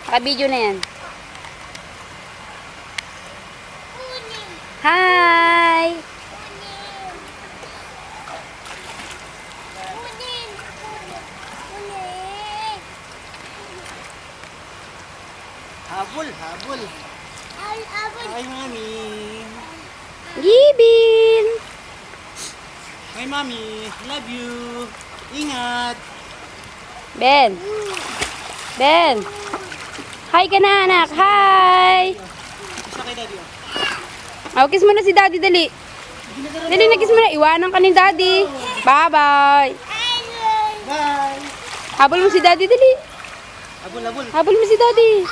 Naka-video na yan. Hi! Habol, habol. Hi, mami. Gibin! Hi, mami. Love you. Ingat. Ben! Ben! Hi ka na, anak! Hi! Isa kay daddy. Oh, kiss mo na si daddy, dali. Dali na, kiss mo na. Iwanan ka ni daddy. Bye-bye. Bye. Habol mo si daddy, dali. Habol, habol. Habol mo si daddy.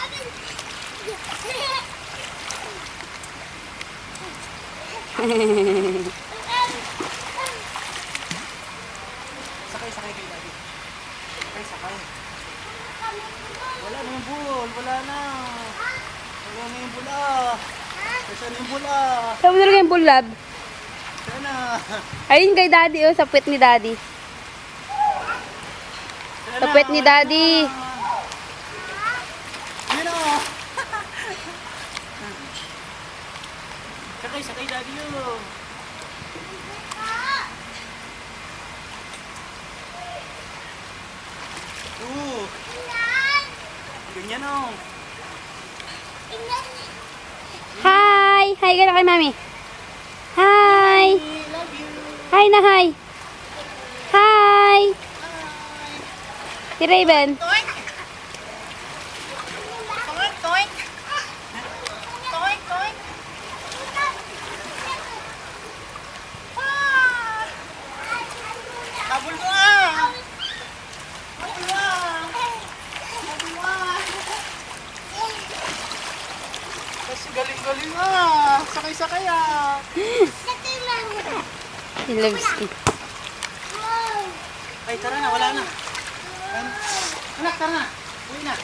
Sakay, sakay kay daddy. Sakay, sakay. Wala na yung bul. Wala na. Wala na yung bula. Saan yung bula? Saan mo nalagay yung bulab? Sana. Ayun kay daddy, oh, sa puwet ni daddy. Sa puwet ni daddy. Yun o. Sakay, sakay daddy yun. Ganyan o. Hi! Hi ka na kay mami. Hi! Love you. Hi na, hi. Hi! Si Raven. Toink! Toink, toink! Toink, toink! Ah! Habol mo ah! Habol mo ah! Habol mo ah! Kasi galing-galing ah. Sakay-sakay ah. Si Levski. Ay, tara na. Wala na. Anak, tara na. Uwi na.